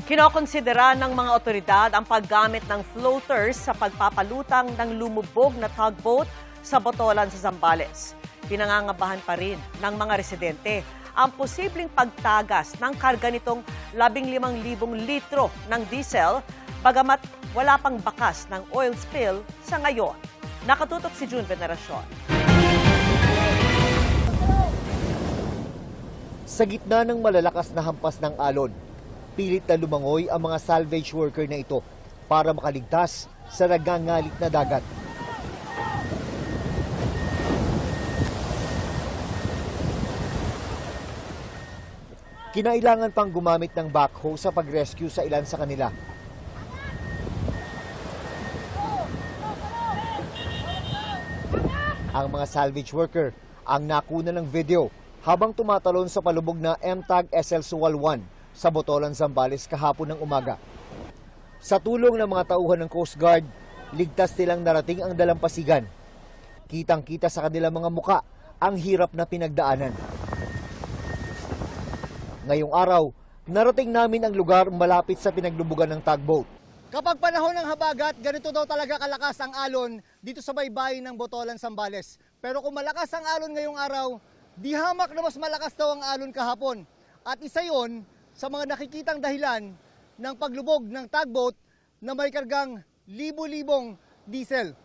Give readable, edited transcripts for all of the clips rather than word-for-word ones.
Kinokonsidera ng mga otoridad ang paggamit ng floaters sa pagpapalutang ng lumubog na tugboat sa Botolan sa Zambales. Pinangangabahan pa rin ng mga residente ang posibleng pagtagas ng karga nitong 15,000 litro ng diesel, bagamat wala pang bakas ng oil spill sa ngayon. Nakatutok si June Veneracion. Sa gitna ng malalakas na hampas ng alon, pilit na lumangoy ang mga salvage worker na ito para makaligtas sa nagangalit na dagat. Kinailangan pang gumamit ng backhoe sa pag-rescue sa ilan sa kanila. Ang mga salvage worker ang nakuna ng video habang tumatalon sa palubog na MTAG SL Suwal 1 sa Botolan, Zambales kahapon ng umaga. Sa tulong ng mga tauhan ng Coast Guard, ligtas nilang narating ang dalampasigan. Kitang-kita sa kanilang mga muka ang hirap na pinagdaanan. Ngayong araw, narating namin ang lugar malapit sa pinaglubugan ng tugboat. Kapag panahon ng habagat, ganito daw talaga kalakas ang alon dito sa baybayin ng Botolan, Zambales. Pero kung malakas ang alon ngayong araw, di hamak na mas malakas daw ang alon kahapon. At isa yon sa mga nakikitang dahilan ng paglubog ng tugboat na may kargang libo-libong diesel.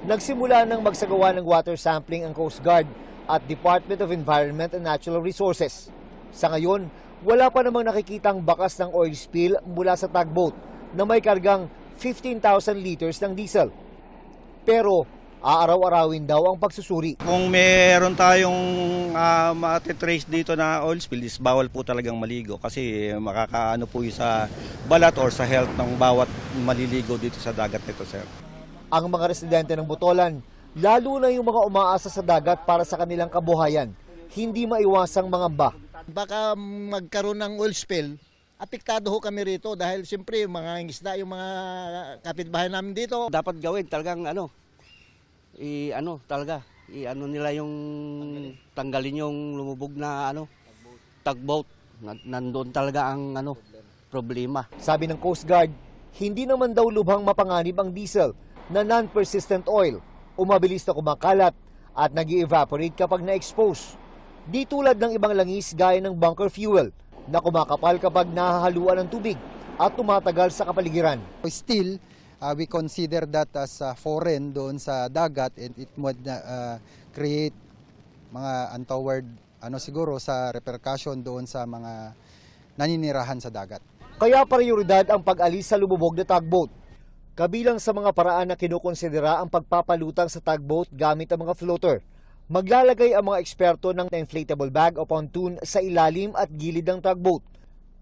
Nagsimula ng magsagawa ng water sampling ang Coast Guard at Department of Environment and Natural Resources. Sa ngayon, wala pa namang nakikitang bakas ng oil spill mula sa tugboat na may kargang 15,000 liters ng diesel. Pero aaraw-arawin daw ang pagsusuri. Kung meron tayong matitrace dito na oil spill, bawal po talagang maligo kasi makakaano po yung sa balat or sa health ng bawat maliligo dito sa dagat nito, sir. Ang mga residente ng Botolan, lalo na yung mga umaasa sa dagat para sa kanilang kabuhayan, hindi maiwasang mangamba. Baka magkaroon ng oil spill, apektado ho kami rito dahil siyempre yung mga isda, yung mga kapitbahay namin dito. Dapat gawin talagang nila yung tanggalin yung lumubog na tugboat. Nandoon talaga ang problema. Sabi ng Coast Guard, hindi naman daw lubhang mapanganib ang diesel na non-persistent oil, umabilis na kumakalat at nag-evaporate kapag na-expose. Di tulad ng ibang langis gaya ng bunker fuel na kumakapal kapag nahahaluan ng tubig at tumatagal sa kapaligiran. Still, we consider that as foreign doon sa dagat and it would create mga untoward siguro sa repercussion doon sa mga naninirahan sa dagat. Kaya prioridad ang pag-alis sa lumubog na tugboat. Kabilang sa mga paraan na kinukonsidera ang pagpapalutang sa tugboat gamit ang mga floater. Maglalagay ang mga eksperto ng inflatable bag o pontoon sa ilalim at gilid ng tugboat.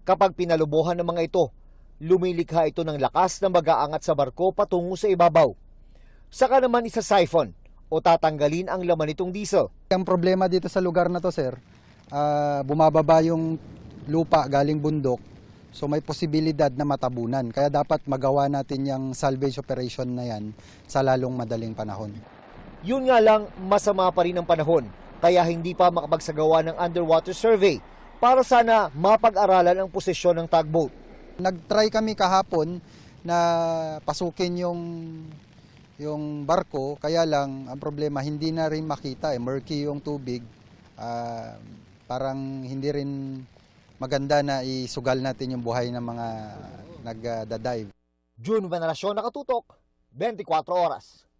Kapag pinalubuhan ng mga ito, lumilikha ito ng lakas na mag-aangat sa barko patungo sa ibabaw. Saka naman isa-siphon o tatanggalin ang laman nitong diesel. Ang problema dito sa lugar na to, sir, bumababa yung lupa galing bundok, so may posibilidad na matabunan. Kaya dapat magawa natin yung salvage operation na yan sa lalong madaling panahon. Yun nga lang, masama pa rin ang panahon, kaya hindi pa makapagsagawa ng underwater survey para sana mapag-aralan ang posisyon ng tugboat. Nag-try kami kahapon na pasukin yung barko, kaya lang ang problema hindi na rin makita, murky yung tubig, parang hindi rin maganda na isugal natin yung buhay ng mga nagda-dive. June Veneracion, Nakatutok, 24 Oras.